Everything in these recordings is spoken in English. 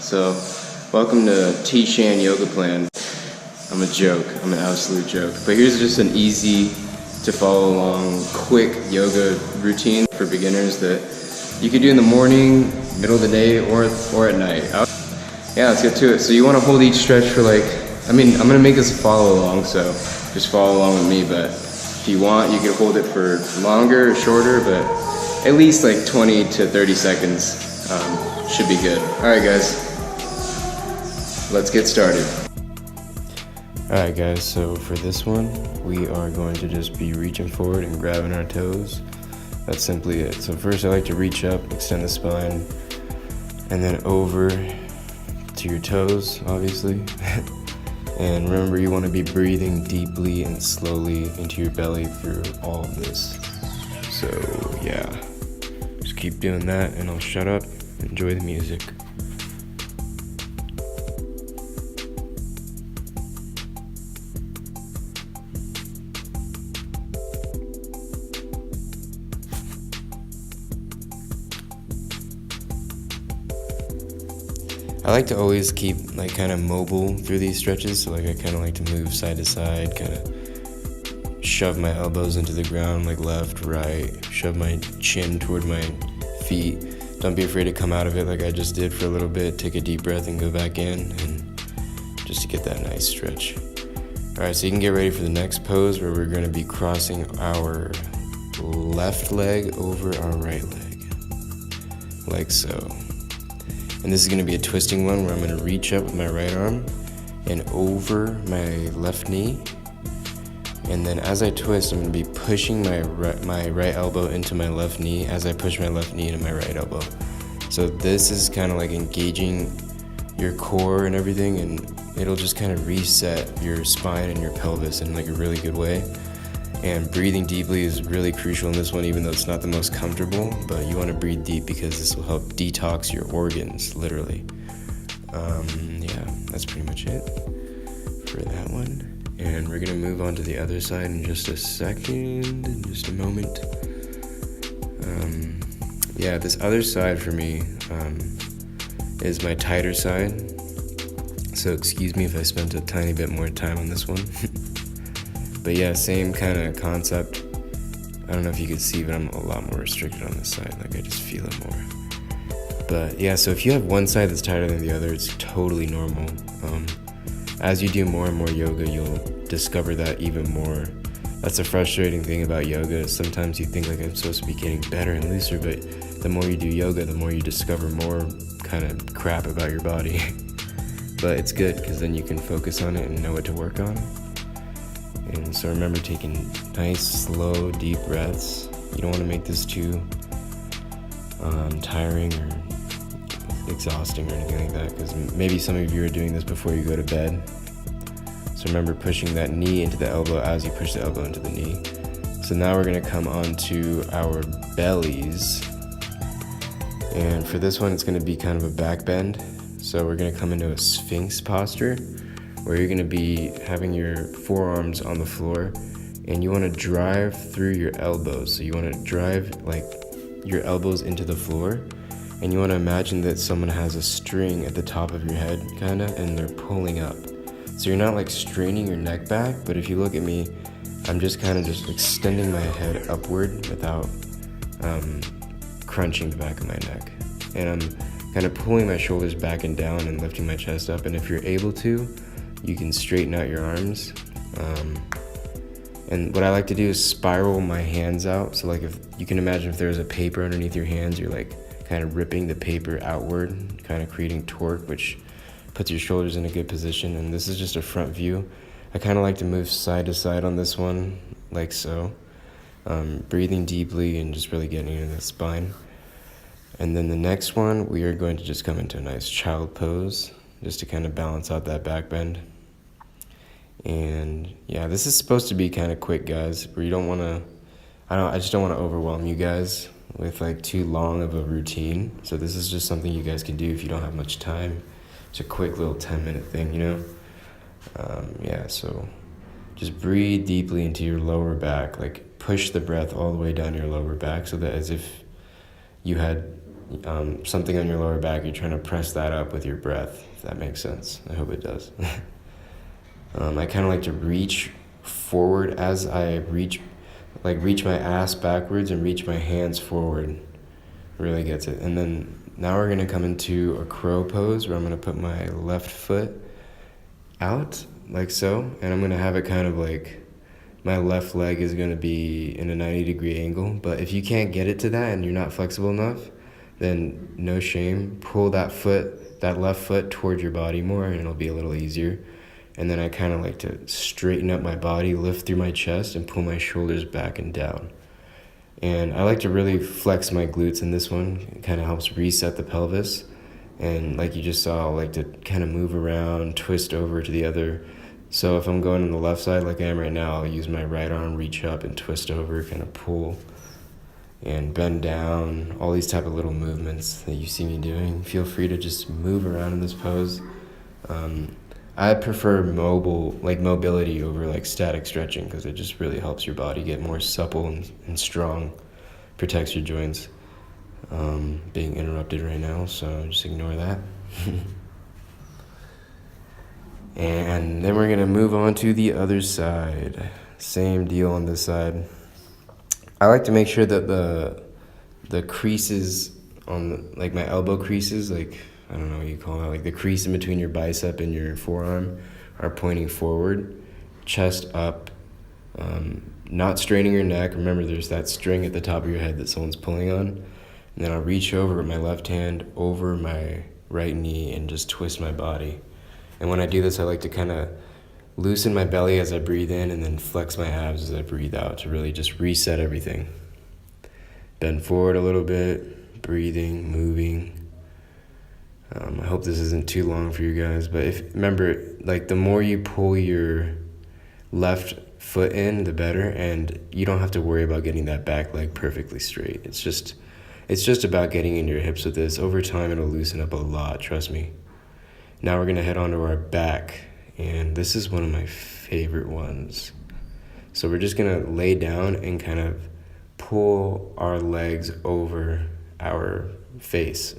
So, welcome to T-Shan Yoga Plan. I'm a joke. I'm an absolute joke. But here's just an easy to follow along, quick yoga routine for beginners that you can do in the morning, middle of the day, or at night. Yeah, let's get to it. So you want to hold each stretch for I'm gonna make this a follow along, so just follow along with me, but if you want, you can hold it for longer or shorter, but at least 20 to 30 seconds should be good. All right, guys, let's get started. Alright guys, so for this one, we are going to just be reaching forward and grabbing our toes. That's simply it. So first I like to reach up, extend the spine, and then over to your toes, obviously. And remember, you want to be breathing deeply and slowly into your belly through all of this. So yeah, just keep doing that and I'll shut up. Enjoy the music. I like to always keep kind of mobile through these stretches, so I kind of like to move side to side, kind of shove my elbows into the ground, left, right, shove my chin toward my feet. Don't be afraid to come out of it like I just did for a little bit. Take a deep breath and go back in, and just to get that nice stretch. Alright, so you can get ready for the next pose where we're going to be crossing our left leg over our right leg, like so. And this is going to be a twisting one where I'm going to reach up with my right arm and over my left knee. And then as I twist, I'm going to be pushing my right elbow into my left knee as I push my left knee into my right elbow. So this is kind of engaging your core and everything, and it'll just kind of reset your spine and your pelvis in a really good way. And breathing deeply is really crucial in this one, even though it's not the most comfortable, but you want to breathe deep because this will help detox your organs, literally. Yeah, that's pretty much it for that one. And we're going to move on to the other side in just a second, in just a moment. Yeah, this other side for me is my tighter side. So excuse me if I spent a tiny bit more time on this one. But yeah, same kind of concept. I don't know if you could see, but I'm a lot more restricted on this side. I just feel it more. But yeah, so if you have one side that's tighter than the other, it's totally normal. As you do more and more yoga, you'll discover that even more. That's a frustrating thing about yoga. Sometimes you think I'm supposed to be getting better and looser, but the more you do yoga, the more you discover more kind of crap about your body. But it's good because then you can focus on it and know what to work on. And so remember, taking nice, slow, deep breaths. You don't want to make this too tiring or exhausting or anything like that, because maybe some of you are doing this before you go to bed. So remember pushing that knee into the elbow as you push the elbow into the knee. So now we're going to come on to our bellies. And for this one, it's going to be kind of a back bend. So we're going to come into a Sphinx posture, where you're going to be having your forearms on the floor, and you want to drive through your elbows. So you want to drive your elbows into the floor, and you want to imagine that someone has a string at the top of your head, kind of, and they're pulling up. So you're not straining your neck back, but if you look at me, I'm just kind of extending my head upward without crunching the back of my neck. And I'm kind of pulling my shoulders back and down and lifting my chest up. And if you're able to, you can straighten out your arms. And what I like to do is spiral my hands out. So if you can imagine, if there's a paper underneath your hands, you're kind of ripping the paper outward, kind of creating torque, which puts your shoulders in a good position. And this is just a front view. I kind of like to move side to side on this one, like so. Breathing deeply and just really getting into the spine. And then the next one, we are going to just come into a nice child pose, just to kind of balance out that back bend. And yeah, this is supposed to be kind of quick, guys, where you don't want to, I just don't want to overwhelm you guys with too long of a routine. So this is just something you guys can do if you don't have much time. It's a quick little 10-minute thing, Yeah, so just breathe deeply into your lower back, push the breath all the way down your lower back, so that as if you had something on your lower back, you're trying to press that up with your breath, if that makes sense. I hope it does. I kind of like to reach forward as I reach my ass backwards and reach my hands forward. Really gets it. And then now we're going to come into a crow pose where I'm going to put my left foot out like so, and I'm going to have it kind of like my left leg is going to be in a 90-degree angle. But if you can't get it to that and you're not flexible enough, then no shame. Pull that left foot towards your body more, and it'll be a little easier. And then I kind of like to straighten up my body, lift through my chest, and pull my shoulders back and down. And I like to really flex my glutes in this one. It kind of helps reset the pelvis. And like you just saw, I like to kind of move around, twist over to the other. So if I'm going on the left side like I am right now, I'll use my right arm, reach up and twist over, kind of pull and bend down. All these type of little movements that you see me doing. Feel free to just move around in this pose. I prefer mobility over like static stretching because it just really helps your body get more supple and strong, protects your joints. Being interrupted right now, so just ignore that. And then we're gonna move on to the other side. Same deal on this side. I like to make sure that the creases on like my elbow creases, like I don't know what you call it, like the crease in between your bicep and your forearm are pointing forward, chest up, not straining your neck. Remember, there's that string at the top of your head that someone's pulling on. And then I'll reach over with my left hand over my right knee and just twist my body. And when I do this, I like to kind of loosen my belly as I breathe in and then flex my abs as I breathe out to really just reset everything. Bend forward a little bit, breathing, moving. I hope this isn't too long for you guys, but remember, like the more you pull your left foot in, the better, and you don't have to worry about getting that back leg perfectly straight. It's just about getting into your hips with this. Over time, it'll loosen up a lot, trust me. Now we're gonna head on to our back, and this is one of my favorite ones. So we're just gonna lay down and kind of pull our legs over our face.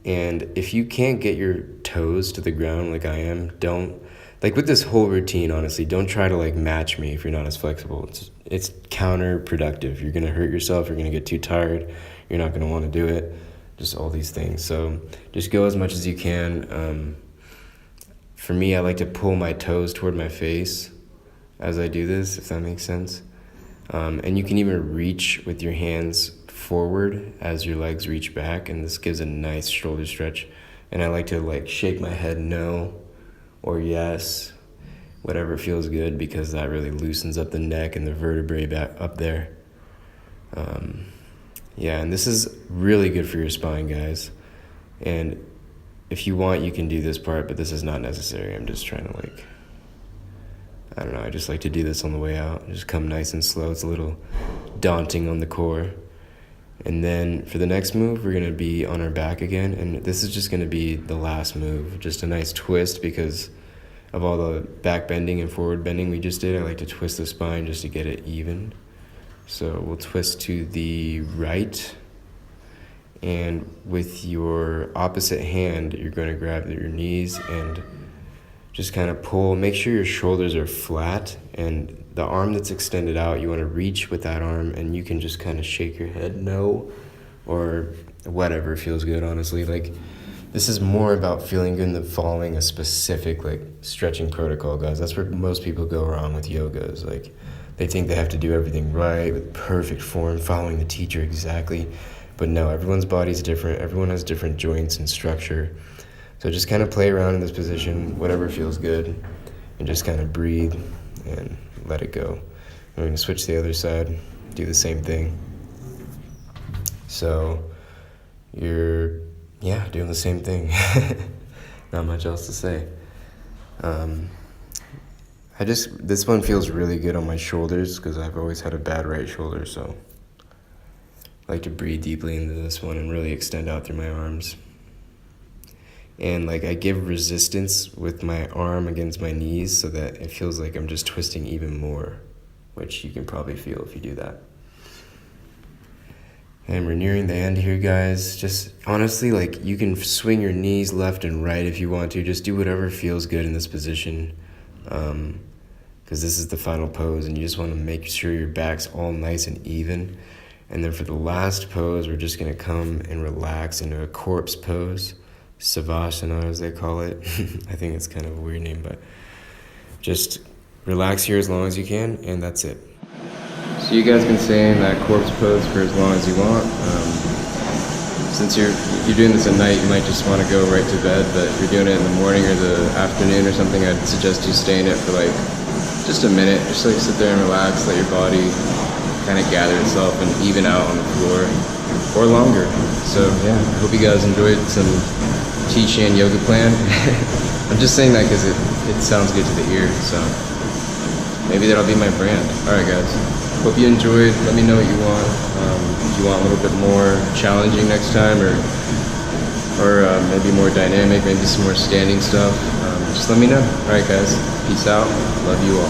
And if you can't get your toes to the ground like I am, like with this whole routine, honestly, don't try to like match me if you're not as flexible. It's counterproductive. You're going to hurt yourself. You're going to get too tired. You're not going to want to do it. Just all these things. So just go as much as you can. For me, I like to pull my toes toward my face as I do this, if that makes sense. And you can even reach with your hands forward as your legs reach back, and this gives a nice shoulder stretch. And I like to like shake my head no or yes, whatever feels good, because that really loosens up the neck and the vertebrae back up there. And this is really good for your spine, guys. And if you want, you can do this part, but this is not necessary. I'm just trying to I just like to do this on the way out. Just come nice and slow. It's a little daunting on the core. And then for the next move, we're going to be on our back again. And this is just going to be the last move. Just a nice twist because of all the back bending and forward bending we just did. I like to twist the spine just to get it even. So we'll twist to the right. And with your opposite hand, you're going to grab your knees and just kind of pull. Make sure your shoulders are flat, and the arm that's extended out, you want to reach with that arm, and you can just kind of shake your head no or whatever feels good, honestly. Like, this is more about feeling good than following a specific stretching protocol, guys. That's where most people go wrong with yogas. Like, they think they have to do everything right with perfect form, following the teacher exactly. But no, everyone's body's different. Everyone has different joints and structure. So just kind of play around in this position, whatever feels good, and just kind of breathe and let it go. We're going to switch to the other side, do the same thing. So you're, doing the same thing. Not much else to say. This one feels really good on my shoulders because I've always had a bad right shoulder, so I like to breathe deeply into this one and really extend out through my arms. And I give resistance with my arm against my knees so that it feels like I'm just twisting even more, which you can probably feel if you do that. And we're nearing the end here, guys. Just honestly, like, you can swing your knees left and right if you want to. Just do whatever feels good in this position. Because this is the final pose, and you just want to make sure your back's all nice and even. And then for the last pose, we're just going to come and relax into a corpse pose. Savasana, as they call it. I think it's kind of a weird name, but just relax here as long as you can, and that's it. So you guys can stay in that corpse pose for as long as you want. Since if you're doing this at night, you might just want to go right to bed, but if you're doing it in the morning or the afternoon or something, I'd suggest you stay in it for like just a minute. Just like sit there and relax, let your body kind of gather itself and even out on the floor, or longer. So yeah, I hope you guys enjoyed some T-Shan yoga plan. I'm just saying that because it sounds good to the ear, so maybe that'll be my brand. Alright guys, hope you enjoyed. Let me know what you want. If you want a little bit more challenging next time, or maybe more dynamic, maybe some more standing stuff, just let me know. Alright guys, peace out. Love you all.